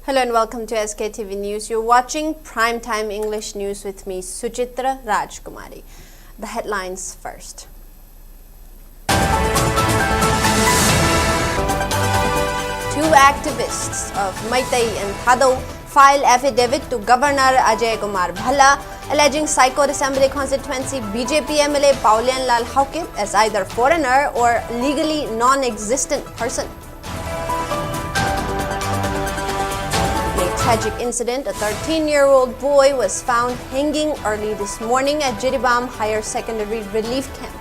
Hello and welcome to SKTV News. You're watching Primetime English News with me, SUCHITRA Rajkumari. The headlines first. Two activists of Maitai and Thado file affidavit to Governor Ajay Kumar Bhalla alleging Psychot Assembly constituency BJP MLA Paulian Lal Haukip as either foreigner or legally non-existent person. Tragic incident, a 13-year-old boy was found hanging early this morning at Jiribam Higher Secondary Relief Camp.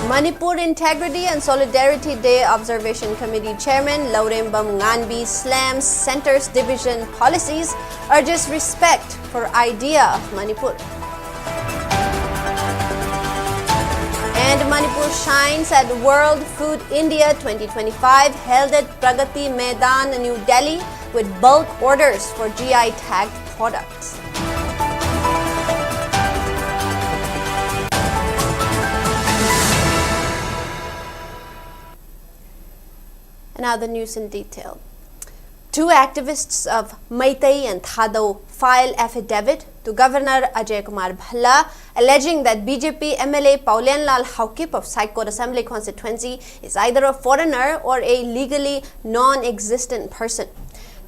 Manipur Integrity and Solidarity Day Observation Committee Chairman Laurembam Nganbi slams Centre's division policies, urges respect for idea of Manipur. And Manipur shines at World Food India 2025 held at Pragati Maidan, New Delhi with bulk orders for GI tagged products. And now the news in detail. Two activists of Maitai and Thado file affidavit to Governor Ajay Kumar Bhalla alleging that BJP MLA Paulian Lal Haukip of Psychot Assembly constituency is either a foreigner or a legally non-existent person.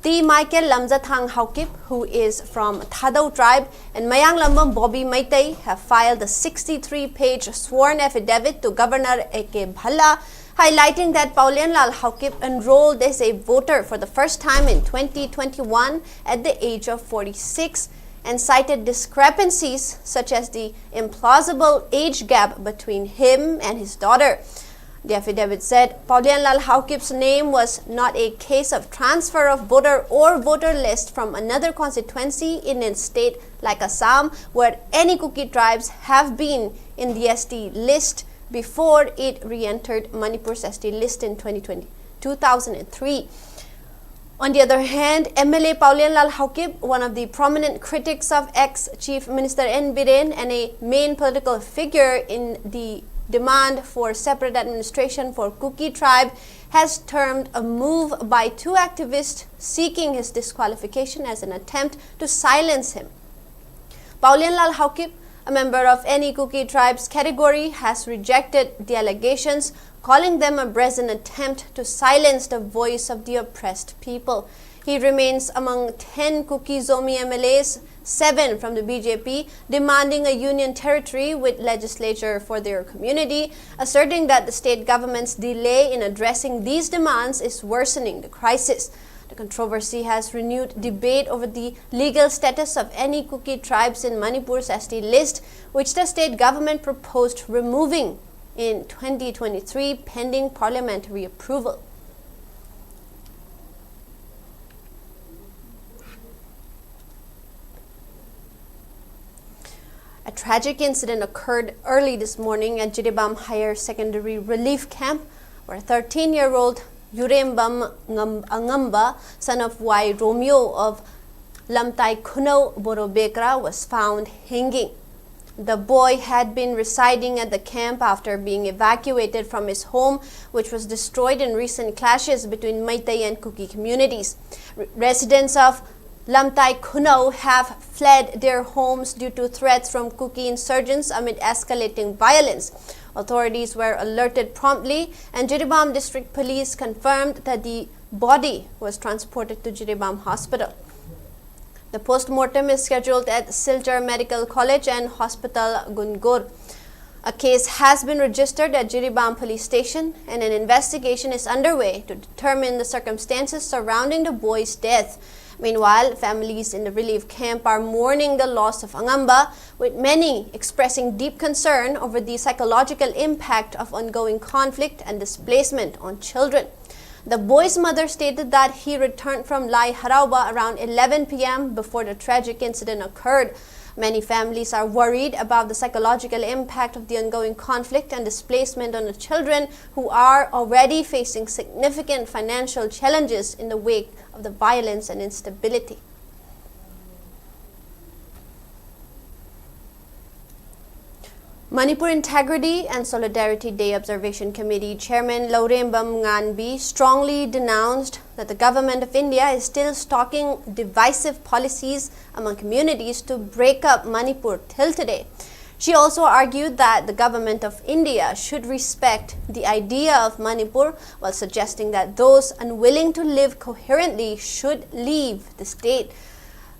The Michael Lamzathang Haukip, who is from Thado tribe, and Mayang Lambam Bobby Maitai have filed a 63-page sworn affidavit to Governor A.K. Bhalla, highlighting that Paulian Lal Haukip enrolled as a voter for the first time in 2021 at the age of 46 and cited discrepancies such as the implausible age gap between him and his daughter. The affidavit said Paulian Lal Haukip's name was not a case of transfer of voter or voter list from another constituency in a state like Assam, where any Kuki tribes have been in the ST list before it re-entered Manipur's ST list in 2003. On the other hand, MLA Paulian Lal Haukip, one of the prominent critics of ex-Chief Minister N. Biren and a main political figure in the demand for separate administration for Kuki tribe, has termed a move by two activists seeking his disqualification as an attempt to silence him. Paulian Lal Haukip, a member of any Kuki tribe's category, has rejected the allegations, calling them a brazen attempt to silence the voice of the oppressed people. He remains among 10 Kuki Zomi MLAs, 7 from the BJP, demanding a union territory with legislature for their community, asserting that the state government's delay in addressing these demands is worsening the crisis. The controversy has renewed debate over the legal status of any Kuki tribes in Manipur's ST list, which the state government proposed removing in 2023 pending parliamentary approval. A tragic incident occurred early this morning at Jiribam Higher Secondary Relief Camp, where a 13-year-old Yurembam Angamba, son of Y. Romeo of Lamtai Kuno Borobekra, was found hanging. The boy had been residing at the camp after being evacuated from his home, which was destroyed in recent clashes between Maitai and Kuki communities. Residents of Lamtai Kuno have fled their homes due to threats from Kuki insurgents amid escalating violence. Authorities were alerted promptly, and Jiribam District Police confirmed that the body was transported to Jiribam Hospital. The post-mortem is scheduled at Silchar Medical College and Hospital Gungur. A case has been registered at Jiribam Police Station, and an investigation is underway to determine the circumstances surrounding the boy's death. Meanwhile, families in the relief camp are mourning the loss of Angamba, with many expressing deep concern over the psychological impact of ongoing conflict and displacement on children. The boy's mother stated that he returned from Lai Harauba around 11 p.m. before the tragic incident occurred. Many families are worried about the psychological impact of the ongoing conflict and displacement on the children, who are already facing significant financial challenges in the wake of the violence and instability. Manipur Integrity and Solidarity Day Observation Committee Chairman Laurembam Nganbi strongly denounced that the government of India is still stalking divisive policies among communities to break up Manipur till today. She also argued that the government of India should respect the idea of Manipur while suggesting that those unwilling to live coherently should leave the state.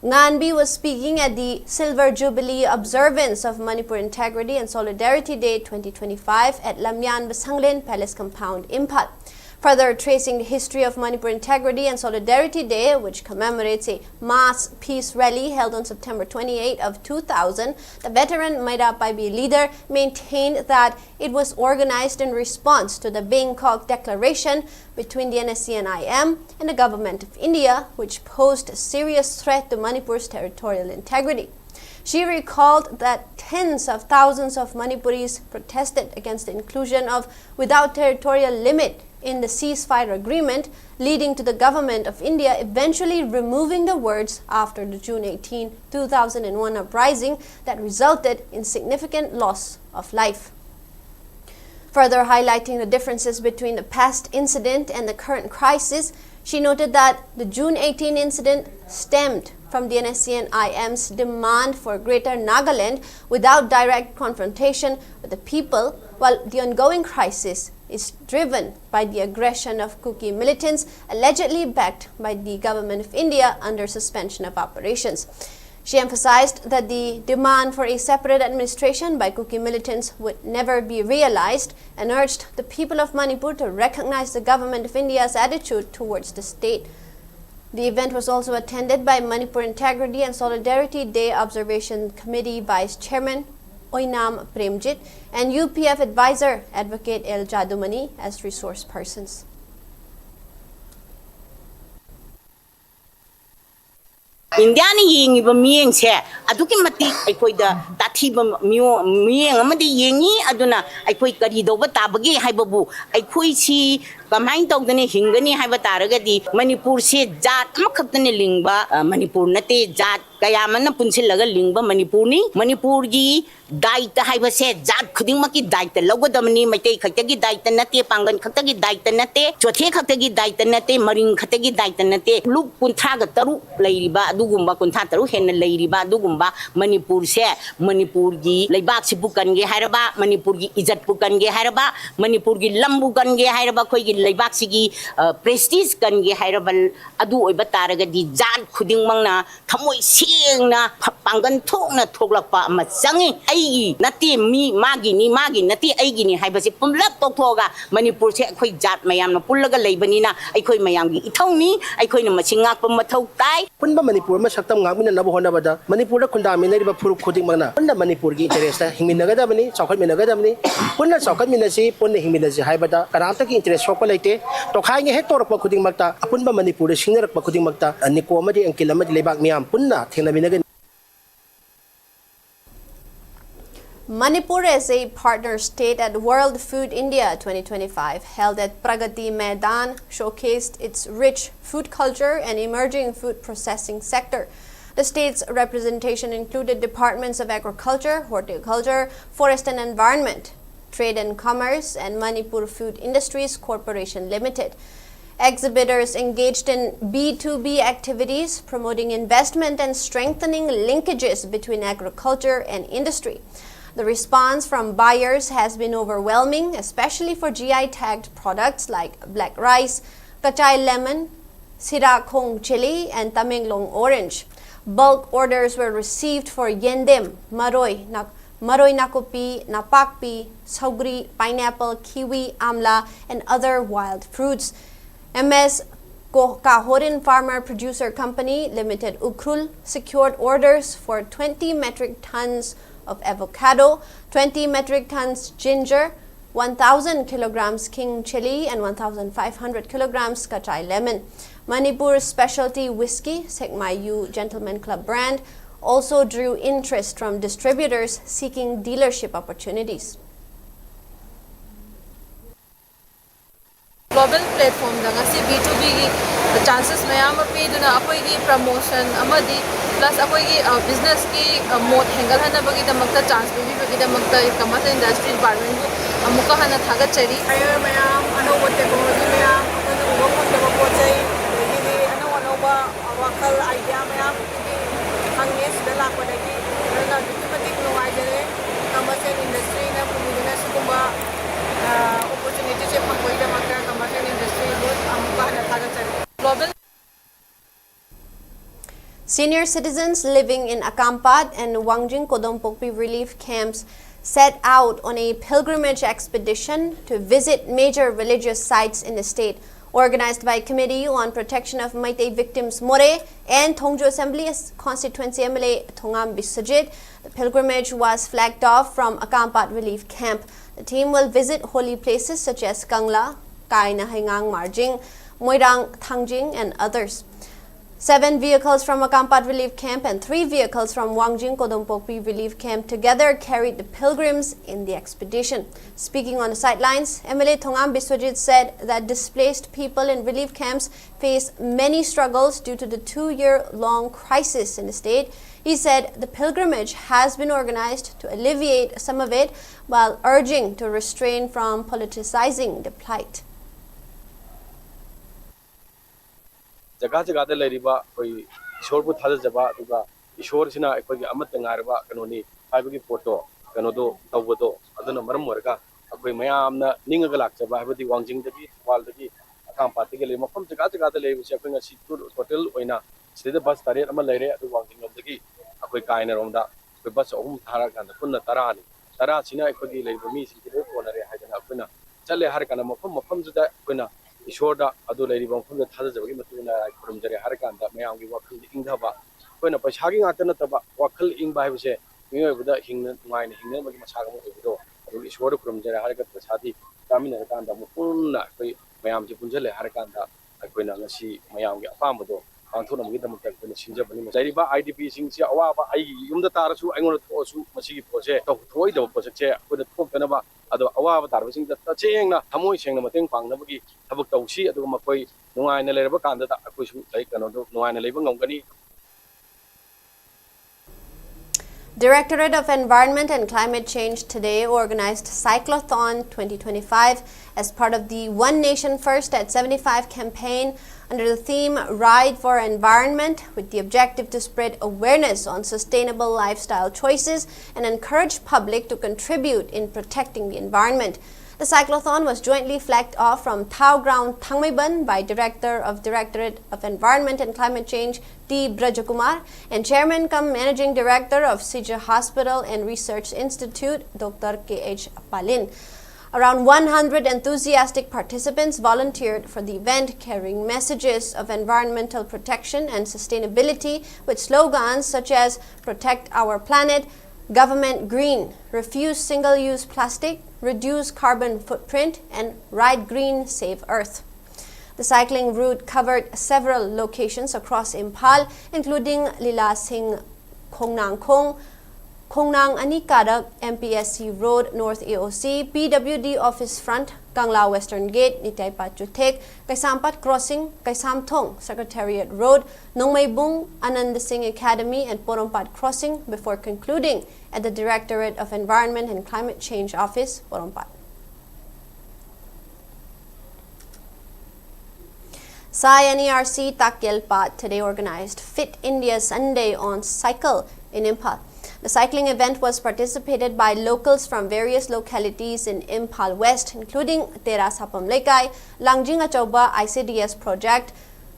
Nganbi was speaking at the Silver Jubilee observance of Manipur Integrity and Solidarity Day 2025 at Lamyan Basanglen Palace Compound, Imphal. Further tracing the history of Manipur Integrity and Solidarity Day, which commemorates a mass peace rally held on September 28 of 2000, the veteran Maida Paibi leader maintained that it was organized in response to the Bangkok Declaration between the NSC and IM and the Government of India, which posed a serious threat to Manipur's territorial integrity. She recalled that tens of thousands of Manipuris protested against the inclusion of without territorial limit in the ceasefire agreement, leading to the government of India eventually removing the words after the June 18, 2001 uprising that resulted in significant loss of life. Further highlighting the differences between the past incident and the current crisis, she noted that the June 18 incident stemmed from the NSC and IM's demand for Greater Nagaland without direct confrontation with the people, while the ongoing crisis is driven by the aggression of Kuki militants allegedly backed by the Government of India under suspension of operations. She emphasized that the demand for a separate administration by Kuki militants would never be realized and urged the people of Manipur to recognize the Government of India's attitude towards the state. The event was also attended by Manipur Integrity and Solidarity Day Observation Committee Vice Chairman Oinam Premjit and UPF Advisor Advocate El Jadumani as resource persons. India ni yengi ba miyeng se aduki mati aikoi da tathi ba miyeng amadi yengi aduna aikoi kari do ba tabagi haibabu aikoi si kamain tawdani hingani haiba taragadi Manipur se jat amakhatani lingba Manipur nate jat kayamana punsilaga lingba Manipur gi daita haiba se jat khuding maki daita logodamni maitei khaktagi daita nate pangan khaktagi daita nate chothe khaktagi daita nate maring khaktagi daita nate luk kunthra ga taru leiriba adugumba kuntha taru henna leiriba adugumba Manipur se Manipur gi leibak si bukan ge hairaba Manipur gi ijat bukan ge hairaba Manipur gi lambu kan ge hairaba khoi gi leibak sigi prestige kan ge hairabal adu oiba taragadi jat khuding mangna thamoi sengna pangan thokna thoklakpa ama changi aigi nati mi magi ni nati aigi ni haibasi pumlap tokhoga Manipur se khoi jat mayam na pullaga leibani na aikhoi mayam gi ithongni aikhoi na machingak pa mathau tai punba Manipur ma saktam ngakmina nabu hona bada Manipur da khunda minari ba furu khuding mangna punna Manipur gi interest ta hingminaga da bani chawkhat minaga da bani punna chawkhat minasi punna hingmina ji haibada karamta ki interest sokpa leite to khai nge hek torpa khuding makta apunba Manipur da singnarak pa khuding makta niko amadi angkil amadi lebak miyam punna thengna minaga. Manipur as a partner state at World Food India 2025 held at Pragati Maidan showcased its rich food culture and emerging food processing sector. The state's representation included departments of agriculture, horticulture, forest and environment, trade and commerce, and Manipur Food Industries Corporation Limited. Exhibitors engaged in B2B activities, promoting investment and strengthening linkages between agriculture and industry. The response from buyers has been overwhelming, especially for GI-tagged products like black rice, kachai lemon, Sirakhong chili, and Tamenglong orange. Bulk orders were received for yendem, maroy nakopi, napakpi, saugri, pineapple, kiwi, amla, and other wild fruits. MS Kahorin Farmer Producer Company Limited Ukrul secured orders for 20 metric tons of avocado, 20 metric tons ginger, 1,000 kilograms king chili, and 1,500 kilograms kachai lemon. Manipur's specialty whiskey, Sekmayu Gentleman Club brand, also drew interest from distributors seeking dealership opportunities. Global platform da ngasi B2B gi chances mayam pe duna apoi gi promotion amadi plus अखोई business की मोड हेंगल हनबगीदमक्ता chance पिबीबगीदमक्ता commercial industry department को अमुका हना थागतचरी मैम अनौब टेक्नोलॉजी मैम अखोइना उबा फंदबा पोचै अदगीदि अनौबा वाखल आइडिया मैम खंगे सिदा लापदगी रना दुकिमतिक नुवाइजरे कमर्शियल इंडस्ट्री ना पुमिदना सिगुंबा opportunity से फंगोइदमक्ता कमर्शियल इंडस्ट्री को अमुका हना थागतचरी global Senior citizens living in Akampat and Wangjing Kodompokpi relief camps set out on a pilgrimage expedition to visit major religious sites in the state. Organized by Committee on Protection of Meitei Victims More and Thongju Assembly Constituency MLA Thongam Bisajit, the pilgrimage was flagged off from Akampat relief camp. The team will visit holy places such as Kangla, Kaina Hengang Marjing, Moirang Thangjing and others. 7 vehicles from Akampat Relief Camp and 3 vehicles from Wangjing Kodompokpi Relief Camp together carried the pilgrims in the expedition. Speaking on the sidelines, MLA Thongam Biswajit said that displaced people in relief camps face many struggles due to the 2-year-long crisis in the state. He said the pilgrimage has been organized to alleviate some of it while urging to refrain from politicizing the plight. जगह जगह लेरिबा कोई ईश्वर को थाजबा दुगा ईश्वर सिना अखोगी अमत ngairba kanoni haibagi photo kanodo tawbodo aduna maram morga akoi mayamna ninga galakjaba haibadi wangjing dagi wal dagi akam party ge le mafam jagah jagah de lebi akoi ngasi total oina sida bus tare ama leire adu wangjing dagi akoi kaina romda akoi bus ahum thara kan punna tarani tara sina akogi leiba mi si ge konare haidana akoina challe har kana mafam juda akoina Ishoda adu leiribam phum thajabagi matuna kurumjare har kanda mayamgi wakhal ingdaba koina paisagi ngatana taba wakhal ingba haibse miyoibda hingna ngaina hingna magi masaga mo ibido adu ishoda kurumjare har kat pasadi tamina kanda mupunna koi mayamji punjale har kanda koina ngasi mayamgi apamado pangthona magi damakta koina sinjabani leiriba IDP singsi awaba ai yumda tarasu aingon thosu masigi pose thoi da project koina thoktanaba ado awaba tarabasing da chengna thamoi sengna mateng pangnabagi thabak tausi adu makoi nungaina lerba kanda da akoi su lai kano do nungaina leiba ngomgani. Directorate of Environment and Climate Change today organized Cyclothon 2025 as part of the One Nation First at 75 campaign under the theme Ride for Environment, with the objective to spread awareness on sustainable lifestyle choices and encourage public to contribute in protecting the environment. The cyclothon was jointly flagged off from Thao Ground Thangmaiban by Director of Directorate of Environment and Climate Change T. Brajakumar and Chairman cum Managing Director of SUCHITRA Hospital and Research Institute Dr. K.H. Palin. Around 100 enthusiastic participants volunteered for the event, carrying messages of environmental protection and sustainability with slogans such as Protect Our Planet, Government Green, Refuse Single-Use Plastic, Reduce Carbon Footprint, and Ride Green, Save Earth. The cycling route covered several locations across Imphal, including Lila Singh Khongnang Khong, Khongnang Anikarak, MPSC Road, North AOC, PWD Office Front, Kangla Western Gate, Nitaypat Jutek, Kaisampat Crossing, Kaisamthong, Secretariat Road, Nongmaybung, Anand Singh Academy, and Porompat Crossing before concluding at the Directorate of Environment and Climate Change Office, Porompat. Sai NERC Takyelpat today organized Fit India Sunday on Cycle in Imphal. The cycling event was participated by locals from various localities in Imphal West, including Terasapam Lekai, Langjing Achauba ICDS Project,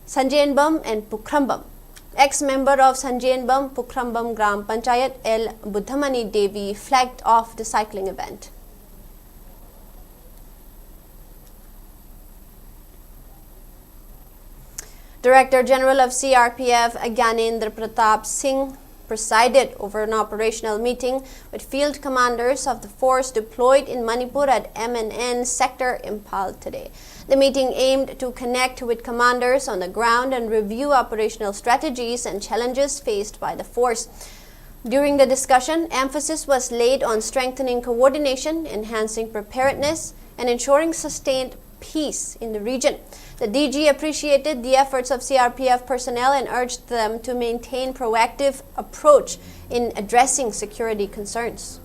Sanjayanbam and Pukrambam. Ex-member of Sanjayanbam Pukrambam Gram Panchayat L. Buddhamani Devi flagged off the cycling event. Director General of CRPF Gyanendra Pratap Singh presided over an operational meeting with field commanders of the force deployed in Manipur at MNN sector Imphal today. The meeting aimed to connect with commanders on the ground and review operational strategies and challenges faced by the force. During the discussion, emphasis was laid on strengthening coordination, enhancing preparedness, and ensuring sustained peace in the region. The DG appreciated the efforts of CRPF personnel and urged them to maintain proactive approach in addressing security concerns.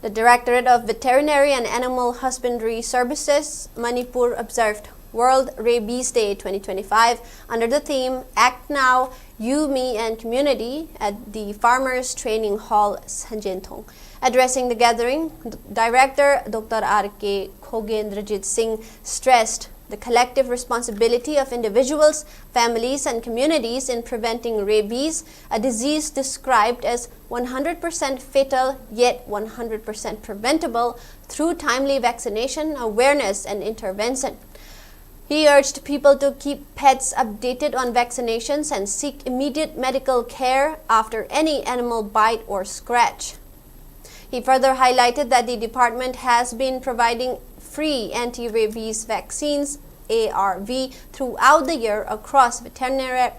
The Directorate of Veterinary and Animal Husbandry Services, Manipur, observed World Rabies Day 2025 under the theme Act Now, You, Me and Community at the Farmers Training Hall, Sanjentong. Addressing the gathering, Director Dr. R.K. Khogendrajit Singh stressed the collective responsibility of individuals, families and communities in preventing rabies, a disease described as 100% fatal yet 100% preventable through timely vaccination, awareness and intervention. He urged people to keep pets updated on vaccinations and seek immediate medical care after any animal bite or scratch. He further highlighted that the department has been providing free anti-rabies vaccines, ARV, throughout the year across veterinary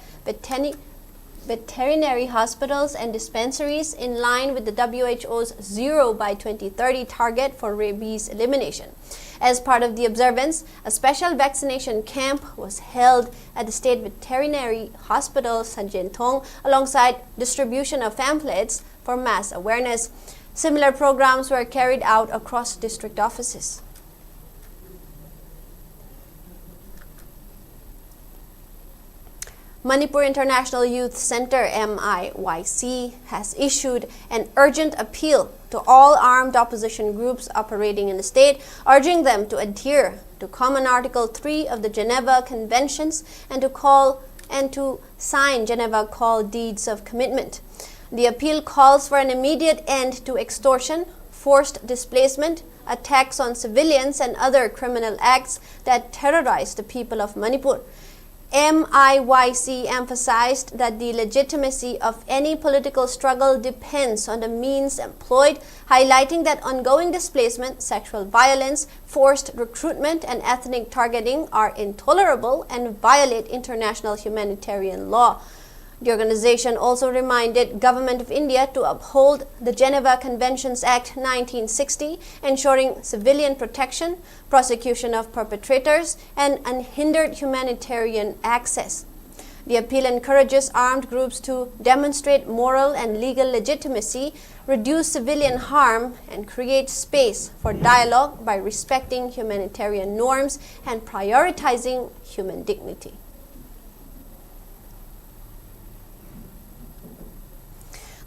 hospitals and dispensaries in line with the WHO's 0 by 2030 target for rabies elimination. As part of the observance, a special vaccination camp was held at the State Veterinary Hospital, Sanjentong, alongside distribution of pamphlets for mass awareness. Similar programs were carried out across district offices. Manipur International Youth Center, MIYC, has issued an urgent appeal to all armed opposition groups operating in the state, urging them to adhere to Common Article 3 of the Geneva Conventions and to sign Geneva Call Deeds of Commitment. The appeal calls for an immediate end to extortion, forced displacement, attacks on civilians and other criminal acts that terrorize the people of Manipur. MIYC emphasized that the legitimacy of any political struggle depends on the means employed, highlighting that ongoing displacement, sexual violence, forced recruitment, and ethnic targeting are intolerable and violate international humanitarian law. The organization also reminded Government of India to uphold the Geneva Conventions Act 1960, ensuring civilian protection, prosecution of perpetrators, and unhindered humanitarian access. The appeal encourages armed groups to demonstrate moral and legal legitimacy, reduce civilian harm, and create space for dialogue by respecting humanitarian norms and prioritizing human dignity.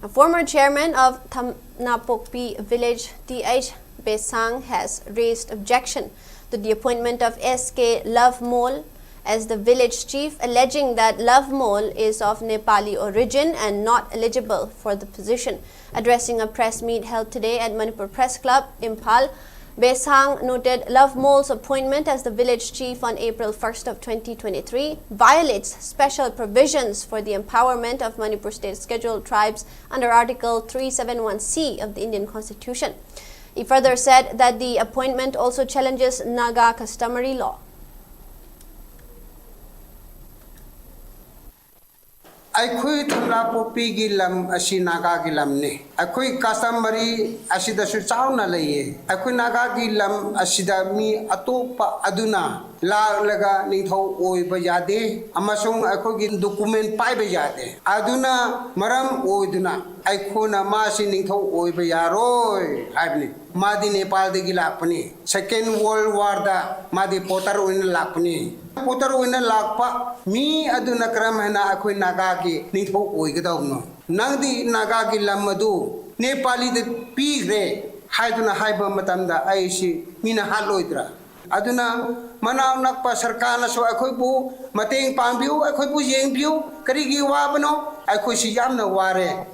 A former chairman of Thamnapokpi village, T.H. Besang, has raised objection to the appointment of S.K. Lovemole as the village chief, alleging that Lovemole is of Nepali origin and not eligible for the position. Addressing a press meet held today at Manipur Press Club, Imphal, Besang noted Lovemole's appointment as the village chief on April 1st of 2023 violates special provisions for the empowerment of Manipur State Scheduled Tribes under Article 371C of the Indian Constitution. He further said that the appointment also challenges Naga customary law. Aikhui Thamnapokpi gi lam asi Naga gi lam ne aikhui customary asida su chauna leiye aikhui Naga gi lam asida mi atopa aduna la laga nithau oiba yade amasung aikhui gi document paiba yade aduna maram oiduna aikhona ma si nithau oiba yaroi haibni madi Nepal de gi lakpani Second World War da madi potar oina lakpani potar oina lakpa mi aduna kram hena aikhui Naga gi nithau oigadawno nangdi Naga gi lam adu Nepali de pigre haiduna haiba matamda aisi mina haloidra aduna manaw nakpa sarkana so akhoi bu mateng pangbiu akhoi bu yengbiu karigi wabano akhoi si yamna ware.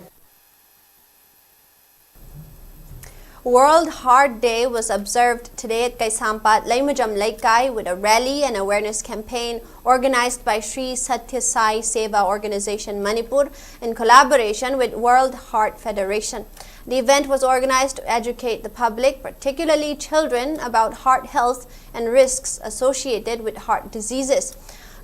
World Heart Day was observed today at Kaisampat, Laimajam Laikai with a rally and awareness campaign organized by Sri Sathya Sai Seva Organization Manipur in collaboration with World Heart Federation. The event was organized to educate the public, particularly children, about heart health and risks associated with heart diseases.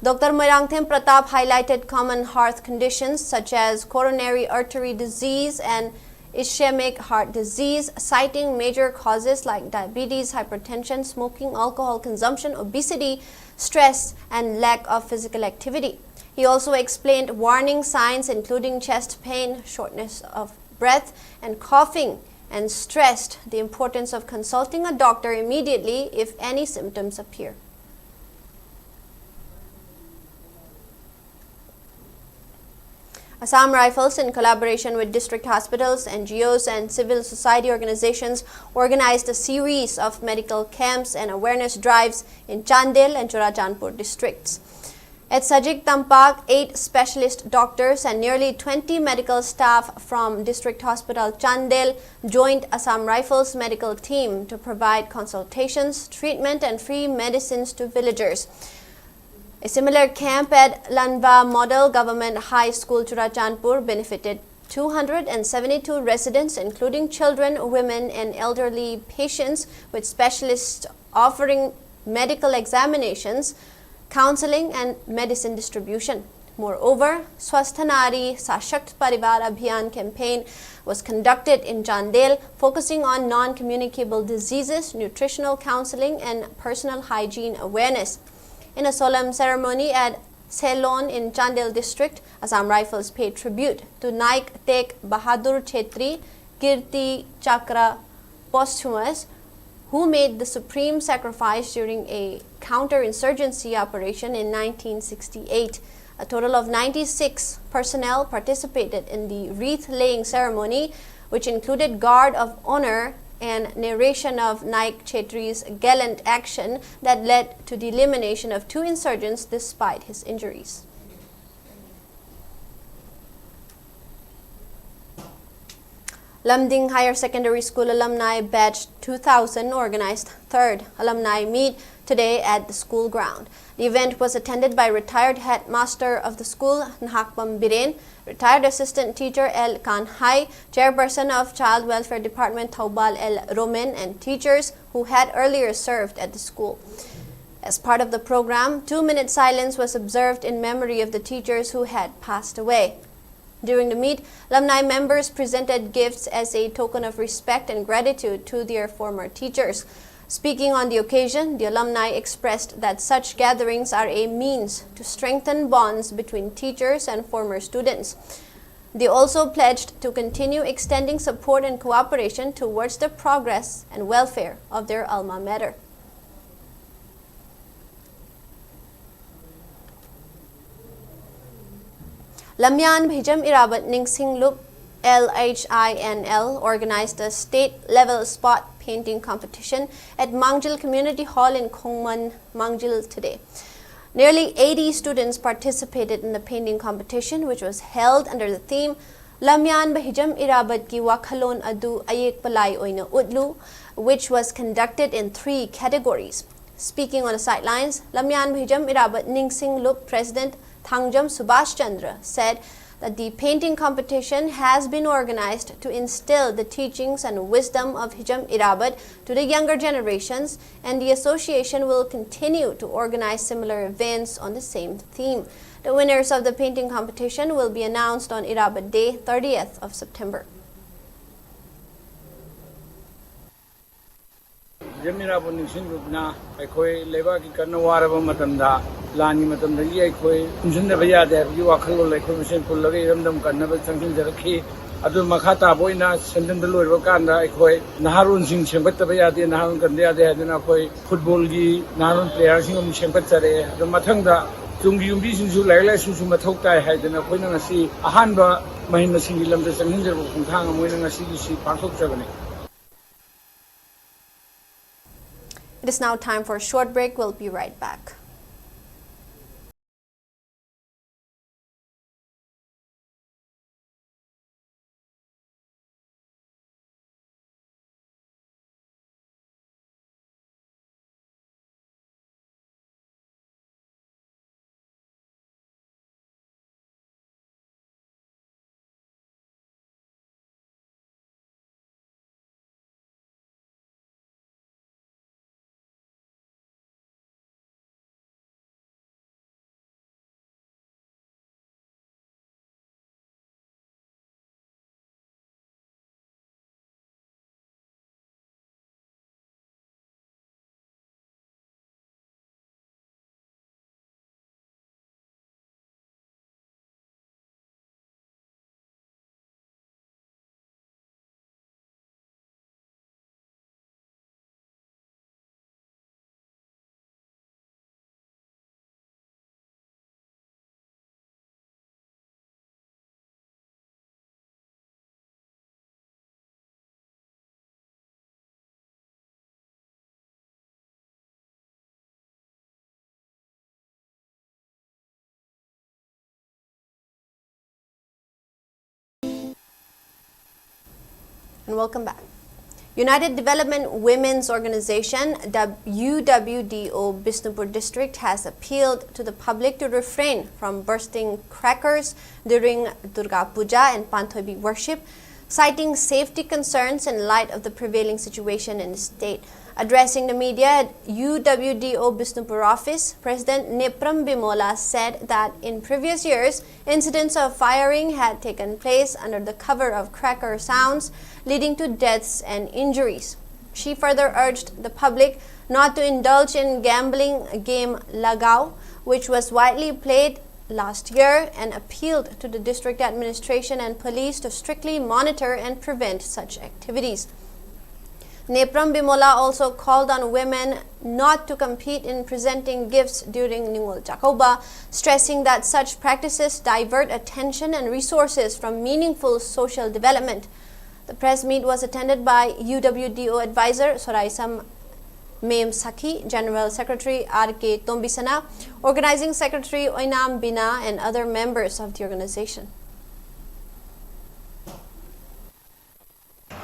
Dr. Moirangthem Pratap highlighted common heart conditions such as coronary artery disease and ischemic heart disease, citing major causes like diabetes, hypertension, smoking, alcohol consumption, obesity, stress, and lack of physical activity. He also explained warning signs including chest pain, shortness of breath, and coughing, and stressed the importance of consulting a doctor immediately if any symptoms appear. Assam Rifles, in collaboration with district hospitals, NGOs, and civil society organizations, organized a series of medical camps and awareness drives in Chandel and Churachandpur districts. At Sajik Tampak, 8 specialist doctors and nearly 20 medical staff from District Hospital Chandel joined Assam Rifles medical team to provide consultations, treatment, and free medicines to villagers. A similar camp at Lanva Model Government High School, Churachandpur, benefited 272 residents, including children, women, and elderly patients, with specialists offering medical examinations, counseling, and medicine distribution. Moreover, Swasthanari Sashakt Parivar Abhiyan campaign was conducted in Chandel, focusing on non-communicable diseases, nutritional counseling, and personal hygiene awareness. In a solemn ceremony at Ceylon in Chandel district, Assam Rifles paid tribute to Naik Tek Bahadur Chetri Kirti Chakra posthumous, who made the supreme sacrifice during a counter-insurgency operation in 1968. A total of 96 personnel participated in the wreath-laying ceremony, which included guard of honor and narration of Naik Chetri's gallant action that led to the elimination of 2 insurgents despite his injuries. Lamding Higher Secondary School Alumni Batch 2000 organized 3rd Alumni Meet today at the school ground. The event was attended by retired headmaster of the school, Nhakpam Biren, retired assistant teacher L. Kanhai, chairperson of Child Welfare Department Taubal L. Romen, and teachers who had earlier served at the school. As part of the program, 2-minute silence was observed in memory of the teachers who had passed away. During the meet, alumni members presented gifts as a token of respect and gratitude to their former teachers. Speaking on the occasion, the alumni expressed that such gatherings are a means to strengthen bonds between teachers and former students. They also pledged to continue extending support and cooperation towards the progress and welfare of their alma mater. Lamyan Bhijam Irabat Ningsing Loop LHINL organized a state-level spot painting competition at Mangjil Community Hall in Khongman, Mangjil today. Nearly 80 students participated in the painting competition, which was held under the theme Lamyan Bahijam Irabat Ki Wakhalon Adu Ayek Palai Oina Utlu, which was conducted in 3 categories. Speaking on the sidelines, Lamyan Bahijam Irabat Ningsing Loop President Thangjam Subhash Chandra said that the painting competition has been organized to instill the teachings and wisdom of Hijam Irabat to the younger generations, and the association will continue to organize similar events on the same theme. The winners of the painting competition will be announced on Irabat Day, 30th of September. Jamira Bonishin Rubna, I koi Leva Kanawara Matanda, Lani Matandagi, I koi Unjunda Bayada, you are Kalo like Commission Pulari, Kanava, something that key, Adu Makata Boina, Sendendulu Rokanda, I koi Naharun Singh Chembata Bayadi, Nahan Kandia, they had an Akoi, football gi, Nahan players in Chempatare, the Matanga, Tungi Bisu Laila Sumatota had an appointment, see a Hanba, Mahima Singilam, the Sanginder from Tanga, winning a CDC, Park of 70. It is now time for a short break. We'll be right back. And welcome back. United Development Women's Organization, the UWDO Bisnupur District, has appealed to the public to refrain from bursting crackers during Durga Puja and Panthobi worship, citing safety concerns in light of the prevailing situation in the state. Addressing the media at UWDO Bisnupur office, President Nepram Bimola said that in previous years, incidents of firing had taken place under the cover of cracker sounds, leading to deaths and injuries. She further urged the public not to indulge in gambling game Lagao, which was widely played last year, and appealed to the district administration and police to strictly monitor and prevent such activities. Nepram Bimola also called on women not to compete in presenting gifts during Ningol Jakoba, stressing that such practices divert attention and resources from meaningful social development. The press meet was attended by UWDO advisor Soraisam Mem Sakhi, General Secretary R.K. Tombisana, Organizing Secretary Oinam Bina, and other members of the organization.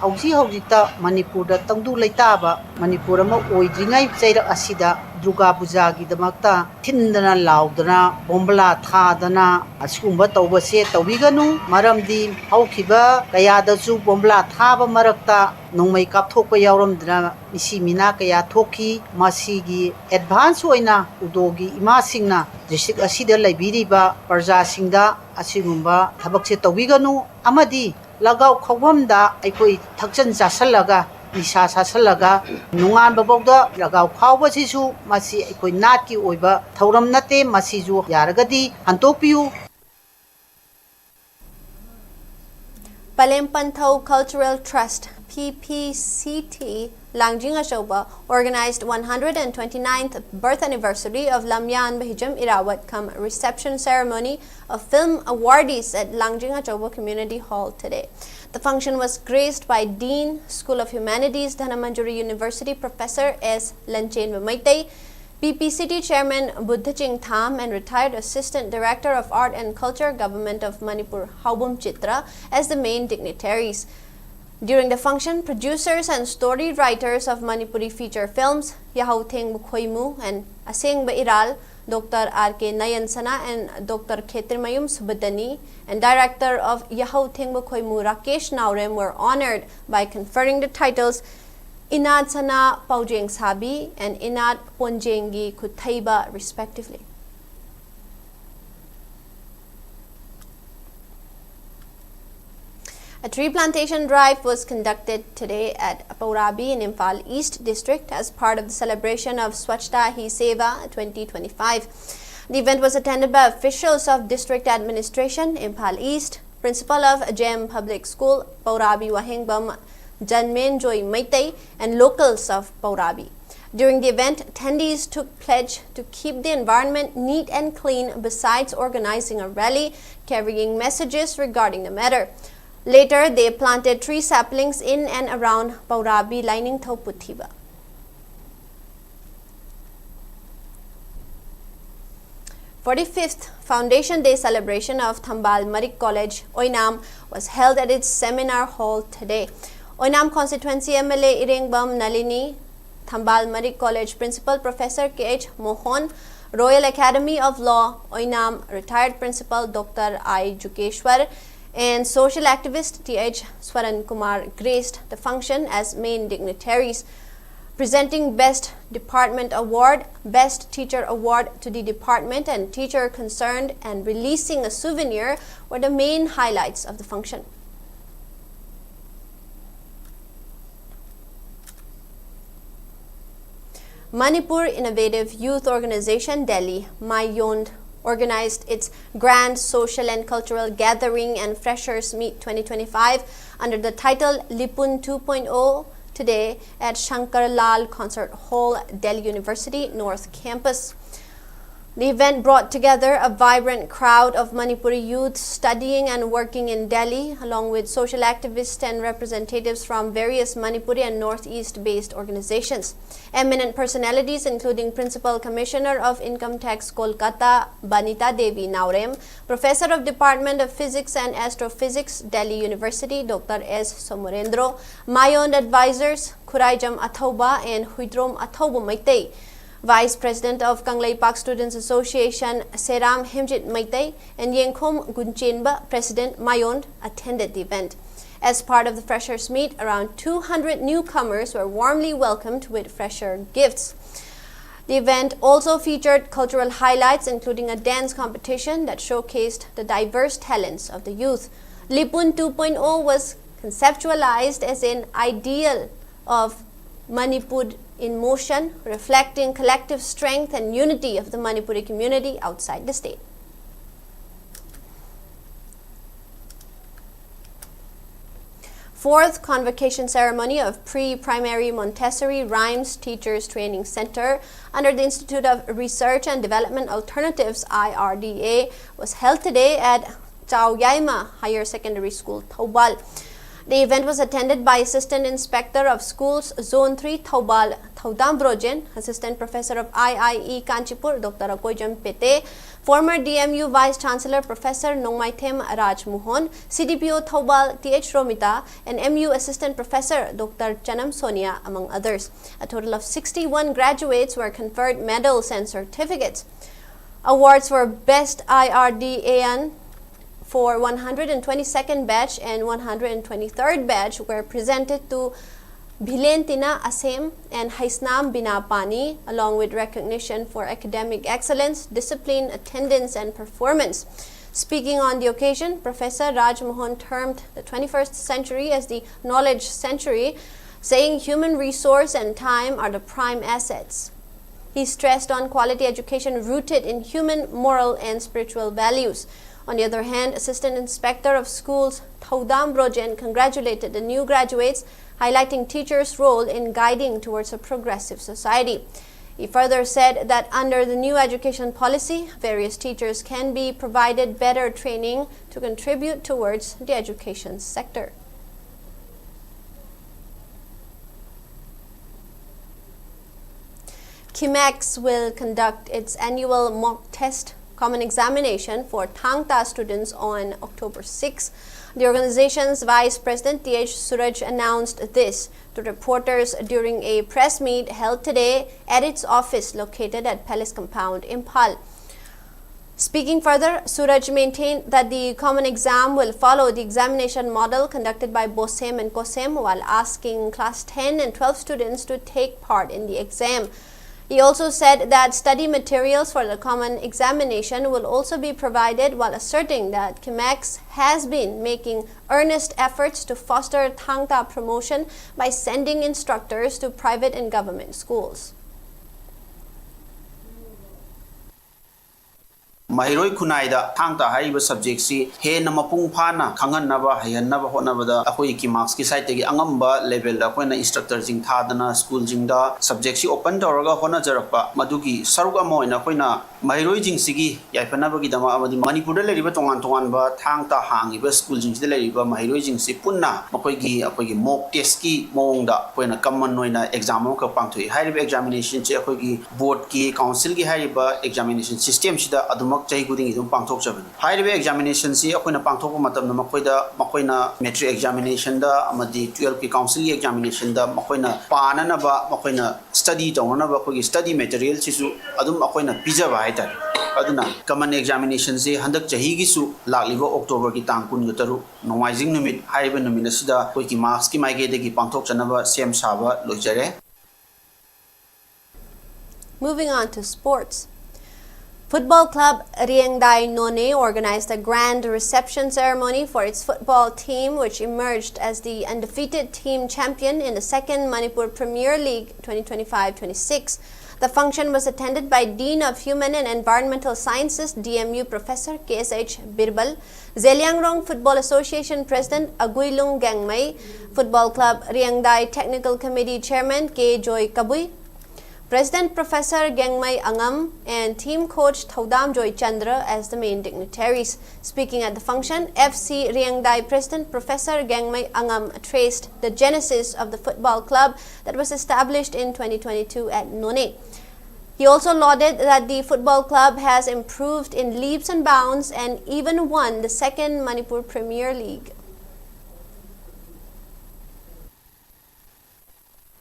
Hꯧjikta Manipur tangdu leitaba Manipur ama oidringai chairak asida Durga Puja gi damakta thindana laudana bombala thadana askumba tawbase tawiganu maramdi haukiba kayadasu bombala thaba marakta nongmai kapthokpa yawramdana misi mina kaya thoki masigi advance oina udogi imasingna district asida laibiriba parja singda asigumba thabakse tawiganu amadi Lagao Kawamda, Ikoi Taksan Zasalaga, Nisa Sasalaga, Nungan Baboda, Lagao Kawasisu, Masi Ikoi Naki Oiba, Tauram Nate, Masizu, Yaragadi, Antopiu. Palempantau Cultural Trust, PPCT, Langjing Ashoba, organized 129th birth anniversary of Lamyan Bahijam Irawat Kam reception ceremony of film awardees at Langjing Ashoba Community Hall today. The function was graced by Dean, School of Humanities, Dhanamanjuri University Professor S. Lanchen Maitei, PPCT Chairman Buddhaching Tham, and retired Assistant Director of Art and Culture, Government of Manipur, Haubum Chitra, as the main dignitaries. During the function, producers and story writers of Manipuri feature films, Yahau Theng Bukhoimu and Aseng Bairal, Dr. R.K. Nayansana and Dr. Khetrimayum Subadani, and director of Yahau Theng Bukhoimu Rakesh Naurem were honored by conferring the titles Inad Sana Paujeng Sabi and Inad Ponjengi Kuthaiba respectively. A tree plantation drive was conducted today at Paurabi in Imphal East District as part of the celebration of SUCHITRA Hi Seva 2025. The event was attended by officials of District Administration, Imphal East, Principal of GEM Public School, Paurabi Wahengbam Janmen Joy Maitei, and locals of Paurabi. During the event, attendees took pledge to keep the environment neat and clean, besides organizing a rally carrying messages regarding the matter. Later, they planted tree saplings in and around Paurabi lining Tauputiba. For the 5th Foundation Day celebration of Thambal Marik College, Oinam, was held at its seminar hall today. Oinam Constituency MLA Irengbam Nalini, Thambal Marik College Principal Professor K.H. Mohan, Royal Academy of Law, Oinam retired Principal Dr. I. Jukeshwar, and social activist T.H. Swaran Kumar graced the function as main dignitaries. Presenting Best Department Award, Best Teacher Award to the department and teacher concerned, and releasing a souvenir were the main highlights of the function. Manipur Innovative Youth Organization Delhi, Mayond, organized its Grand Social and Cultural Gathering and Freshers Meet 2025 under the title Lipun 2.0 today at Shankar Lal Concert Hall, Delhi University North Campus. The event brought together a vibrant crowd of Manipuri youth studying and working in Delhi, along with social activists and representatives from various Manipuri and Northeast-based organizations. Eminent personalities including Principal Commissioner of Income Tax Kolkata, Banita Devi Naurem, Professor of Department of Physics and Astrophysics, Delhi University, Dr. S. Somorendro, my-owned advisors, Khuraijam Athoba and Huidrom Athoba Maitei, Vice President of Kangleipak Students Association, Seram Himjit Maitei, and Yengkhom Gunchenba, President Mayond, attended the event. As part of the Freshers Meet, around 200 newcomers were warmly welcomed with fresher gifts. The event also featured cultural highlights, including a dance competition that showcased the diverse talents of the youth. Lipun 2.0 was conceptualized as an ideal of Manipur in motion, reflecting collective strength and unity of the Manipuri community outside the state. Fourth convocation ceremony of Pre-Primary Montessori Rhymes Teachers Training Center under the Institute of Research and Development Alternatives IRDA was held today at Chao Yaima Higher Secondary School, Thoubal. The event was attended by Assistant Inspector of Schools Zone 3 Thoubal Thaudam Brojen, Assistant Professor of IIE Kanchipur Dr. Akoijam Pete, former DMU Vice Chancellor Professor Nongmaithem Raj Mohon, CDPO Thoubal TH Romita, and MU Assistant Professor Dr. Chanam Sonia, among others. A total of 61 graduates were conferred medals and certificates. Awards for Best IRDAN for 122nd batch and 123rd batch were presented to Bhilentina Asem and Haisnam Binapani, along with recognition for academic excellence, discipline, attendance, and performance. Speaking on the occasion, Professor Raj Mohan termed the 21st century as the knowledge century, saying human resource and time are the prime assets. He stressed on quality education rooted in human, moral, and spiritual values. On the other hand, Assistant Inspector of Schools Thaudam Brojen congratulated the new graduates, highlighting teachers' role in guiding towards a progressive society. He further said that under the new education policy, various teachers can be provided better training to contribute towards the education sector. CIMEX will conduct its annual mock test common examination for Thangta students on October 6. The organization's Vice President T.H. Suraj announced this to reporters during a press meet held today at its office located at Palace Compound, Imphal. Speaking further, Suraj maintained that the common exam will follow the examination model conducted by BOSEM and COSEM while asking class 10 and 12 students to take part in the exam. He also said that study materials for the common examination will also be provided, while asserting that CIMEX has been making earnest efforts to foster Thangta promotion by sending instructors to private and government schools. Mahiroi Kunaida, Thangta Hariba subject si he namapung pana, Kangan Nava, Hayan Nava Honavada, Ahoiki marks ki site angamba level da when instructor jing thadana school jingda subject si open doraga hona jarapa madugi saruga moina koina Mahiroi jing sigi Yapanabagi dama amadi Manipur leriba tongan ba Thangta hangiba school jing leriba Mahiroi jing si punna akoigi mock test ki monda when a common noina exam ka pangtui high examination che akoigi board ki council ki hariba examination system shida aduma Jai Guding is Pangtok Javan. High level examination, see a Pangtok Matam, Makoina metric examination, the Amadi 12 council examination, the Makoina Pananaba, Makoina study, Donaba, study materials, Adum Makoina Pizza Vita. Aduna, common examinations, say Handak Jahigisu, Lalivo, October Gitankun Yutaru, Noising Numit, High Numinasida, Wiki Maski, Magedeki Pangtok Janava, Siam Saba, Lojare. Moving on to sports. Football club Riengdai None organized a grand reception ceremony for its football team, which emerged as the undefeated team champion in the second Manipur Premier League 2025-26. The function was attended by Dean of Human and Environmental Sciences, DMU Professor KSH Birbal, Zeliangrong Football Association President Aguilung Gangmai, Football Club Riengdai Technical Committee Chairman K. Joy Kabui, President Professor Gengmai Angam and team coach Thaudam Joy Chandra as the main dignitaries. Speaking at the function, FC Riangdai President Professor Gengmai Angam traced the genesis of the football club that was established in 2022 at None. He also lauded that the football club has improved in leaps and bounds and even won the second Manipur Premier League.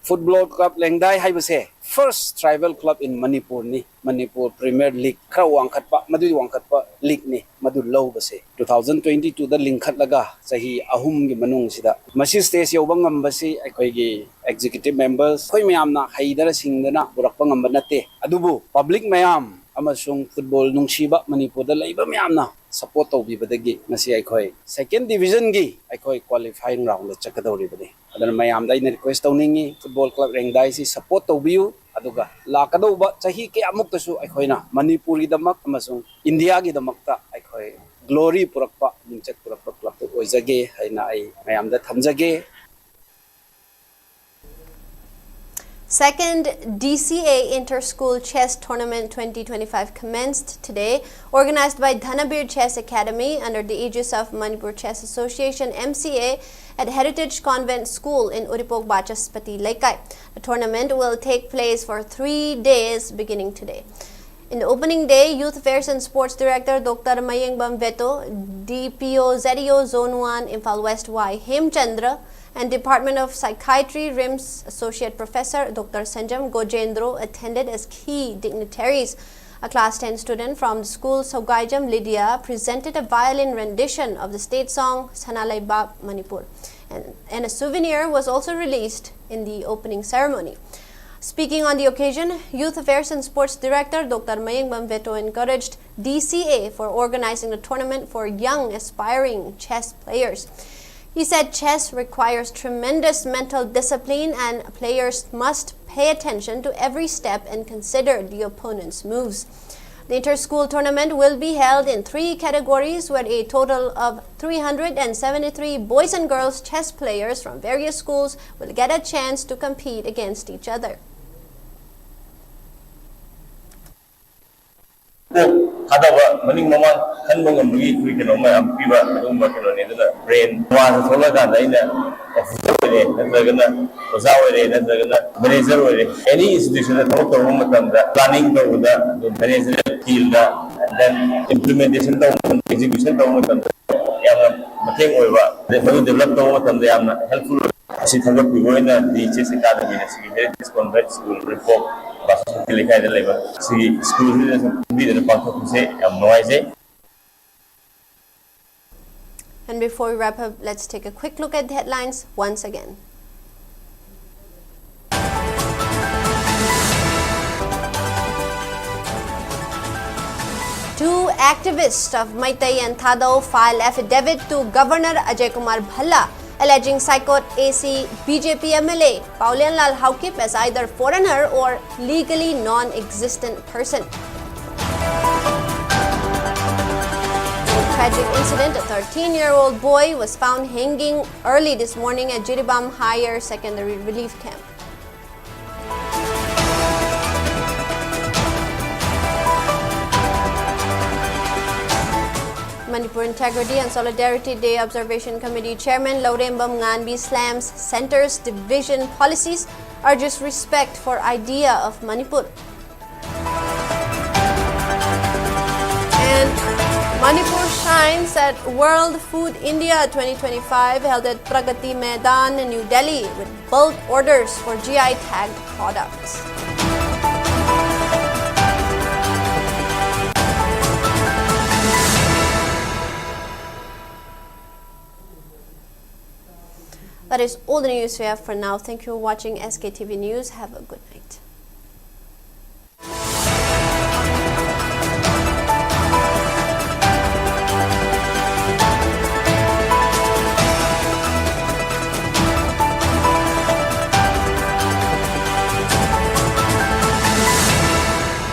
Football Club Lengdai haibase first tribal club in Manipur ni Manipur Premier League khara wangkhatpa madu wangkhatpa league ni madu low base 2022 da lingkhat laga sahi ahum gi manung sida masi stage yoba ngambasi akhoi gi executive members khoi mayamna haidara singdana burakpa ngamba nate adubu public mayam amasung football nungsiba Manipur da laiba mayamna support tawbibadagi masi akhoi second division gi akhoi qualifying round da chakadori bade adana mayam da ina request tawningi football club Rengdai si support tawbiu aduga lakadauba chahi ke amuk tasu aikhoina Manipur gi damak amasung India gi damakta aikhoi glory purakpa nimchak purakpa club to oizage haina ai mayam da thamjage. Second DCA Inter-School Chess Tournament 2025 commenced today, organized by Dhanabir Chess Academy under the aegis of Manipur Chess Association MCA at Heritage Convent School in Uripok Bachaspati Laikai. The tournament will take place for 3 days beginning today. In the opening day, Youth Affairs and Sports Director Dr. Mayengbam Veto, DPO ZEO Zone 1 Imphal West Y Hemchandra, and Department of Psychiatry RIMS Associate Professor Dr. Sanjam Gojendro attended as key dignitaries. A class 10 student from the school, Sogaijam Lydia, presented a violin rendition of the state song Sanalai Bab Manipur, and a souvenir was also released in the opening ceremony. Speaking on the occasion, Youth Affairs and Sports Director Dr. Mayengbam Veto encouraged DCA for organizing the tournament for young aspiring chess players. He said chess requires tremendous mental discipline and players must pay attention to every step and consider the opponent's moves. The inter-school tournament will be held in 3 categories where a total of 373 boys and girls chess players from various schools will get a chance to compete against each other. Hadaba maning mama hanbang amgi kui keno ma ampiba adumba keno ne dana brain wa thola ka daina officer ne nadagana ozawa ne nadagana manager ne any institution that talk to matam da planning to da manager field da and then implementation to execution to matam yamna mateng oiba develop to matam da yamna helpful asi thagak bi goina di chess academy ne si heritage convent school report And before we wrap up, let's take a quick look at the headlines once again. Two activists of Maitai and Thado file affidavit to Governor Ajay Kumar Bhalla, alleging Saikot AC BJP MLA Paulian Lal Haukip as either foreigner or legally non-existent person. In a tragic incident, a 13-year-old boy was found hanging early this morning at Jiribam Higher Secondary Relief Camp. Manipur Integrity and Solidarity Day Observation Committee Chairman Laurembam Nganbi slams Centre's division policies, urges respect for idea of Manipur. And Manipur shines at World Food India 2025 held at Pragati Maidan, New Delhi with bulk orders for GI tagged products. That is all the news we have for now. Thank you for watching SKTV News. Have a good night.